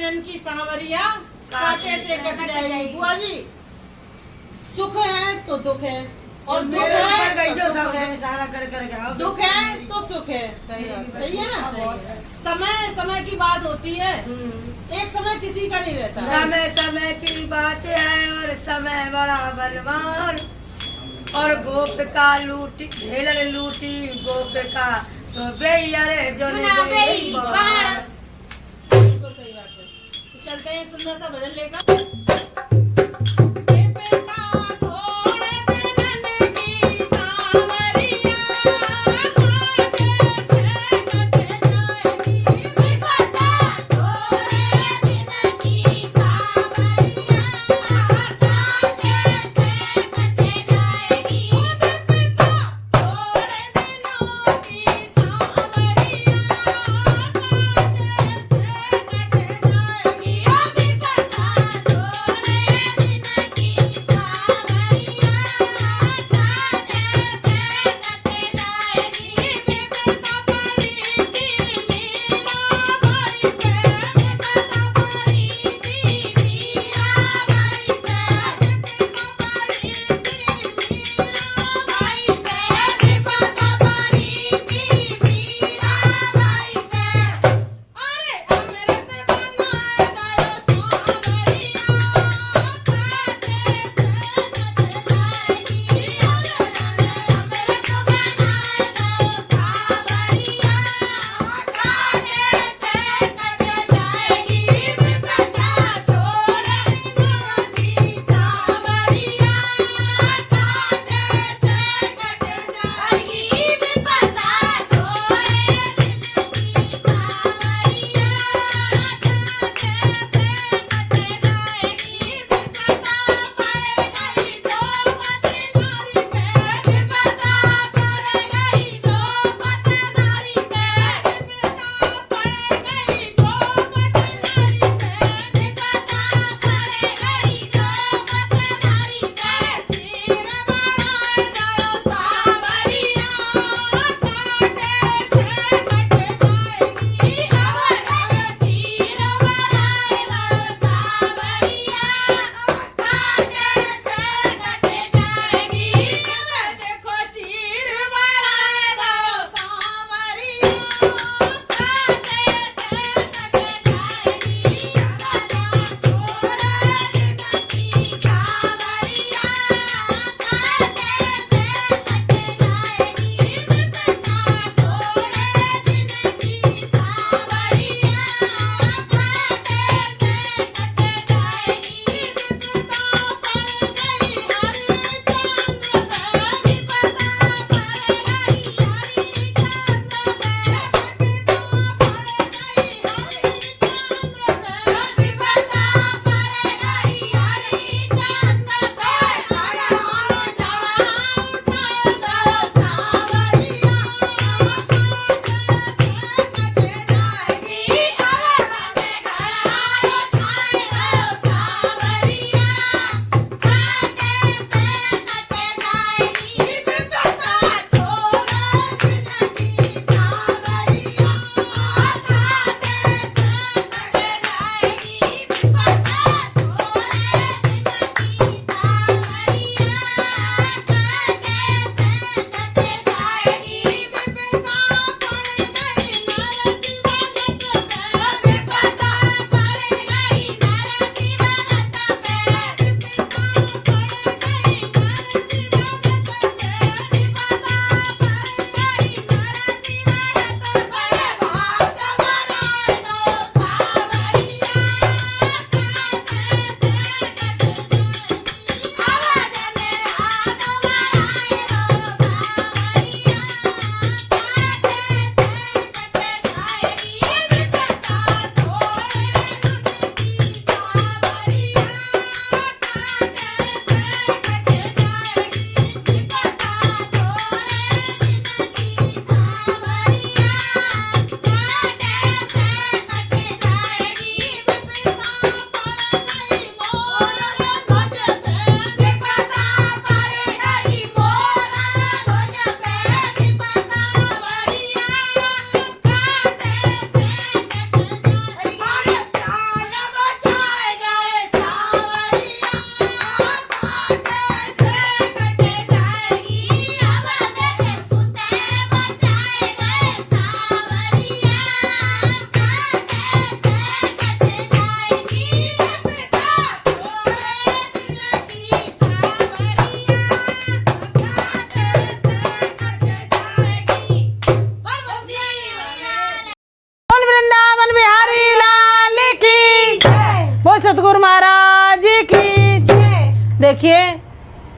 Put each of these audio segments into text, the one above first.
दिनन की सांवरिया कांटे से कट जाएगी। बुआ जी, सुख है तो दुख है, और दुख है तो सुख है। सारा कर दुख है तो सुख है। सही है ना। समय समय की बात होती है, एक समय किसी का नहीं रहता। समय समय की बात है और समय बड़ा बलवान। और गोपिका लूटी ढेलर लूटी गोपिका सो गई अरे जो बिल्कुल सही बात है। तो चलते हैं सुंदर सा भजन लेकर।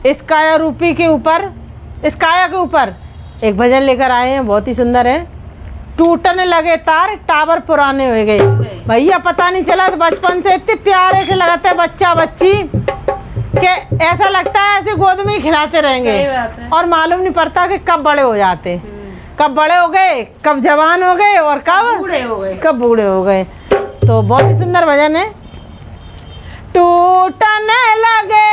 इस काया रूपी के ऊपर, इस काया के ऊपर एक भजन लेकर आए हैं, बहुत ही सुंदर है। टूटने लगे तार, टावर पुराने हो गए। भैया पता नहीं चला, तो बचपन से इतने प्यारे से लगाते हैं बच्चा बच्ची कि ऐसा लगता है ऐसे गोद में ही खिलाते रहेंगे, और मालूम नहीं पड़ता कि कब बड़े हो जाते, कब बड़े हो गए, कब जवान हो गए, और कब बूढ़े हो गए, कब बूढ़े हो गए। तो बहुत ही सुंदर भजन है। टूटने लगे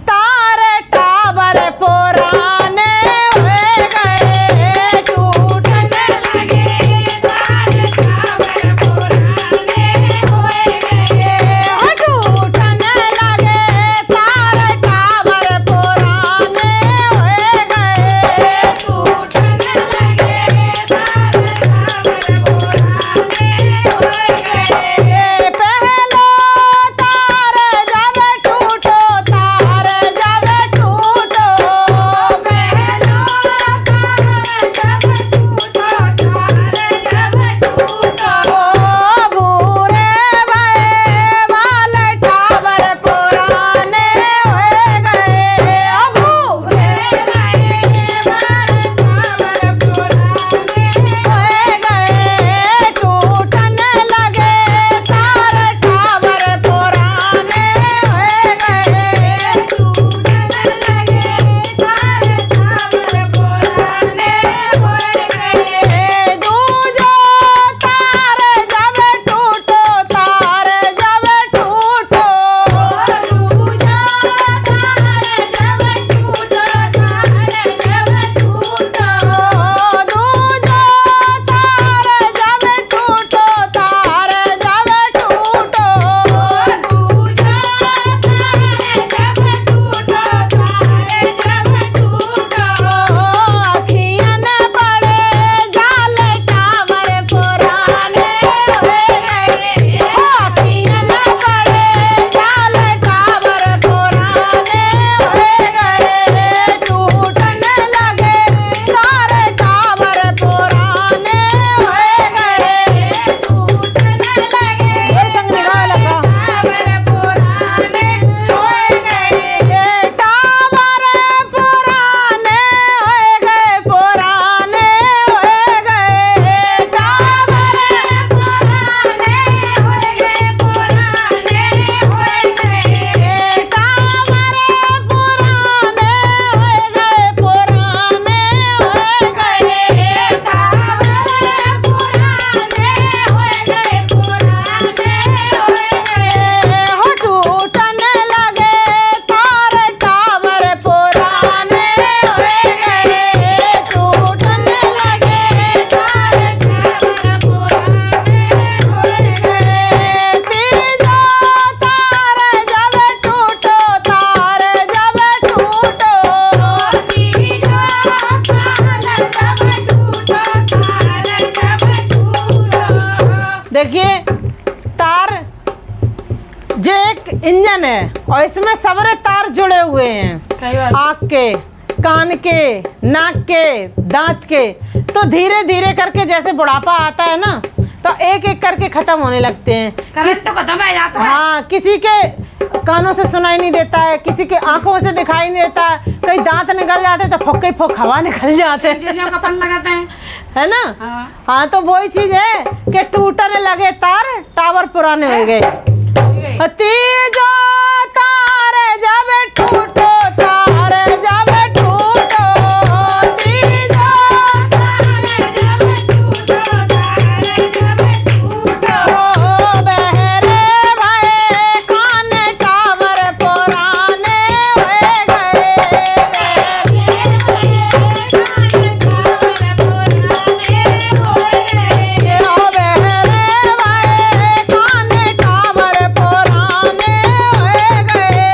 तार, टावर पुराने हो गए, टूटने लगे तार, टावर पुराने हो गए, टूटने लगे तार, टावर पुराने हो गए, टूटने लगे तार, टावर पुराने हो गए। पहलो तार जब टूटो, तार जब टूटो, पहलो तार जब टूटो, तार जब टूटो, भूरे भये वाले टावर पुराने हो गए, भूरे भये वाले टावर पुराने हो गए, टूटने लगे तार, टावर पुराने हो गए, टूटने लगे तार, टावर पुराने हो गए। दूजो तार जब टूटो, तार जब टूटो, दूजो तार जब टूटो, तार जब टूटो, दूजो तार जब टूटो, तार जब टूटो, दूजो तार जब टूटो, तार जब टूटो, अखियन पड़े जाल, टावर पुराने हो गए, अखियन पड़े जाल, टावर पुराने हो गए, टूटने लगे तार, टावर पुराने हो गए, टूटने लगे संग निगाह लगा, टावर पुराने हो गए, टावर पुराने हो गए, पुराने हो गए, टावर पुराने हो गए, पुराने हो गए, टावर पुराने हो गए, पुराने हो गए, टावर पुराने हो गए, पुराने हो गए, हो टूटने लगे तार, टावर पुराने हो गए, टूटने लगे तार, टावर पुराने हो गए। तीजो तार जब टूटो, तार जब टूटो, तीजो तार जब टूटो, तार जब टूटो। देखिए तार जो एक इंजन है, और इसमें सबरे तार जुड़े हुए हैं, आँख के, कान के, नाक के, दांत के। तो धीरे धीरे करके जैसे बुढ़ापा आता है ना, तो एक एक करके खत्म होने लगते हैं, करंट तो खत्म है जाता है। हाँ, किसी के कानों से सुनाई नहीं देता है, किसी के आंखों से दिखाई नहीं देता है, कहीं दांत निकल जाते हैं तो फुक ही फुक हवा निकल जाते हैं, इंजीनियरों का पल लगाते हैं, है ना। हाँ, तो वही चीज है कि टूटने लगे तार, टावर पुराने हो गए। तीजो तार जब टूटो, तार जब टूटो, तीजो तार जब टूटो, तार जब टूटो, बहरे भये कान, टावर पुराने हो गए, बहरे भये कान, टावर पुराने हो गए, ओ बहरे भये कान, टावर पुराने हो गए,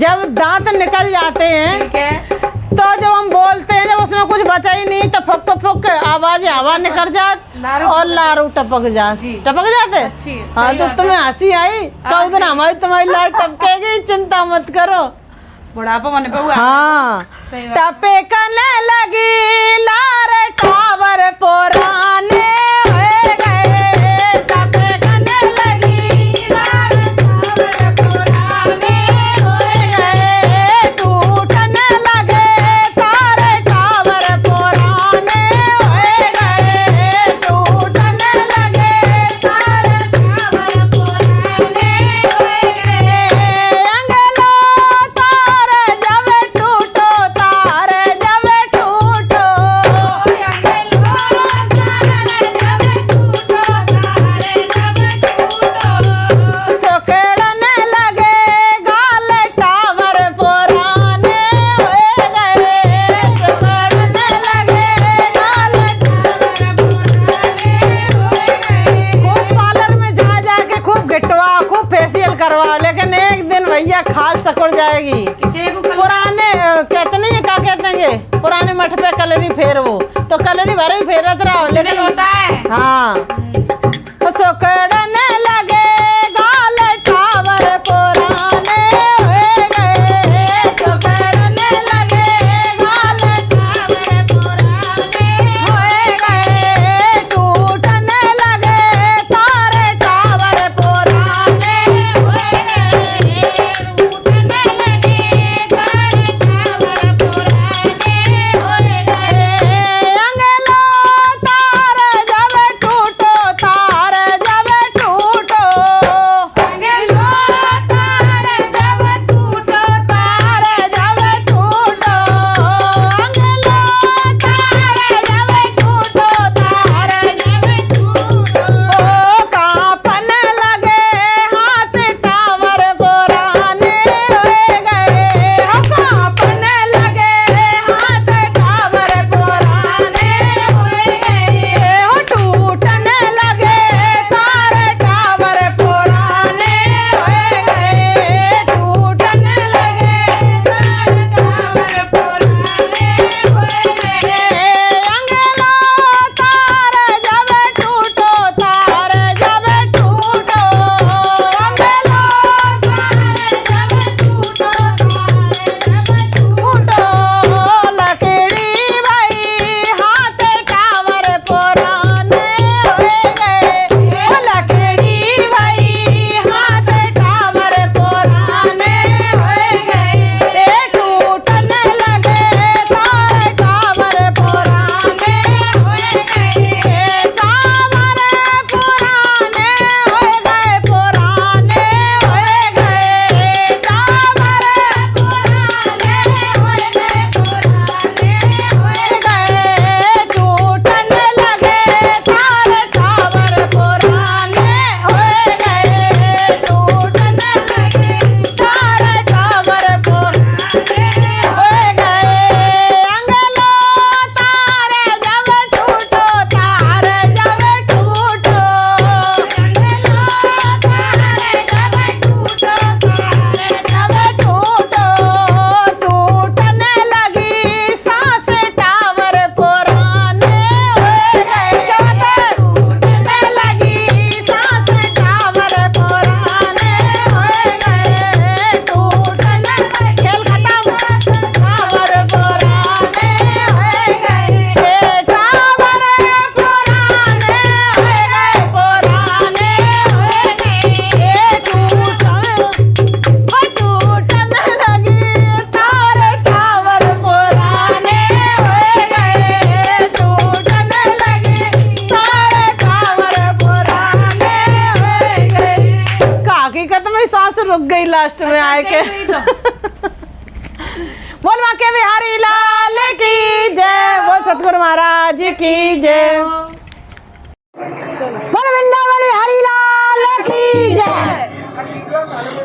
जब दांत निकल जाते हैं ठीक है। तो जब हम बोलते हैं, जब उसमें कुछ बचा ही नहीं तो फुक आवाज हवा निकल जात और लारू टपक जाते। अच्छी है, हाँ सही तो बात तुम्हें हंसी आई तो उधर हमारी तुम्हारी लार टपकेगी, चिंता मत करो। बुढ़ापा होने पे हुआ। हाँ सही बात। टपकने लगी लार टावर पुराने हो गए, टपकने लगी लार टावर पुराने हो गए, टूटने लगे सारे टावर पुराने हो गए, टूटने लगे सारे टावर पुराने हो गए। अंगलो तारे जब टूटो, तारे जब टूटो, अंगलो तारे जब टूटो, तारे जब टूटो, सुखड़ने लगे गाल टावर पुराने हो गए, सुखड़ने लगे गाल टावर पुराने हो गए। खूब पार्लर में जा के खूब गिटवा, खूब फेशियल करवा, लेकिन एक दिन भैया खाल सकुड़ जाएगी। पुराने कहते नहीं, क्या कहते हैं ये, पुराने मठ पे कलरी फेर, वो तो कलरी भरे ही फेरत रहो, लेकिन होता है। हाँ तो सुकड़ने लगे गाल टावर पुराने हो गए, सुकड़ने लगे गाल टावर पुराने हो गए, टूटने लगे तारे टावर पुराने हो गए, टूटने लगे तारे टावर पुराने हो गए। अंगलो तारे जब टूटो, तारे जब टूटो, अंगलो तारे जब टूटो, तारे जब टूटो, अंगलो तारे जब टूटो, तारे जब टूटो, ओ कांपने लगे हाथ टावर पुराने हो गए, हो कांपने लगे हाथ टावर पुराने हो गए, हो टूटने लगे तारे टावर पुराने हो गए, टूटने लगे तारे टावर पुराने हो गए। अंगलो तारे जब टूटो, तारे जब टूटो, अंगलो तारे जब टूटो, तारे जब टूटो, लकड़ी भाई हाथ टावर पुराने हो गए, लकड़ी भाई हाथ टावर पुराने हो गए, टूटने लगे तारे टावर पुराने हो गए, टावर पुराने हो गए, पुराने हो गए, टावर पुराने हो गए, पुराने हो गए, टूटने लगे तारे टावर पुराने हो गए, टूटने लगे तारे टावर पुराने हो गए। अंगलो तारे जब टूटो, तारे जब टूटो, अंगलो तारे जब टूटो, तारे जब टूटो, टूटने लगी सांस टावर पुराने हो गए, टूटने लगी सांस टावर पुराने हो गए, टूटने खेल खत्म, टावर पुराने हो गए, टावर पुराने हो गए, पुराने हो गए, टूटने लगी तारे टावर पुराने हो गए, टूटने लगे तारे टावर पुराने हो गए। काकी का तो मेरी सांस रुक गई लास्ट में आए के। बोल माँ के बिहारी लाल की जय, बोल सतगुरु महाराज की जय, बोल वृंदावन बिहारी लाल की जय।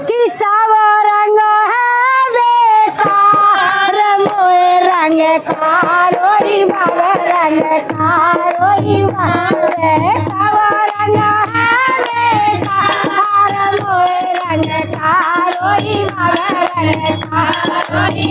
कि सब रंग है बेकार, मोए रंग का रोई बाबा, रंग का रोई बाबा, सब रंग है बेकार, मोए रंग का रोई बाबा। रंग का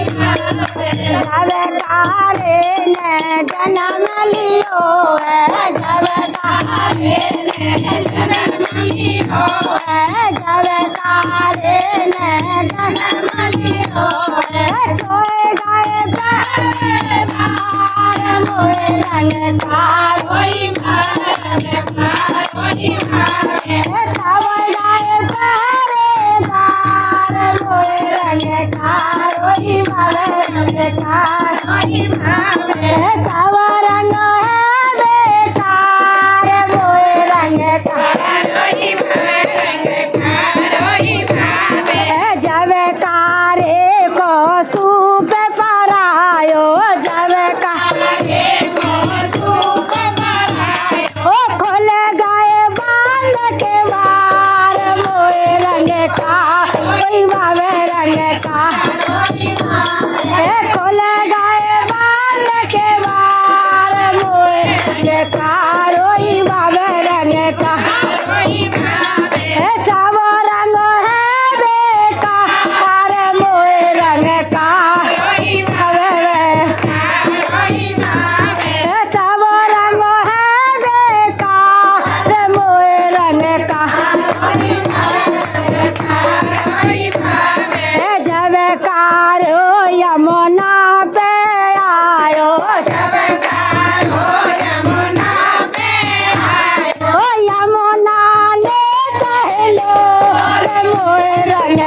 जब कारे ने जन्म लियो है जब कारे ने जन्म लियो है जब कारे ने जन्म लियो है सोए गाए प्यार मोए रंग का रोई रंग का रोई सब गाए पहरेदार मोए रंग का रोई रंग का रोई सब रंग है बेकार मोए रंग का रोई रंग का रोई जब कारे को सूप पर आयो जब कारे को सूप पर आयो ओ खोल गाए बांध के बार मोए रंग का कोई बावे रंग का खोल गाए बांध के बार मोए रंग का रोई बावे रंग का सब रंग है बेकार मोए रंग का सब रंग है बेकार मोए रंग का जब कारो यमुना पे आयो जब कारो यमुना पे आयो ओ यमुना ने कहलो मोए रंग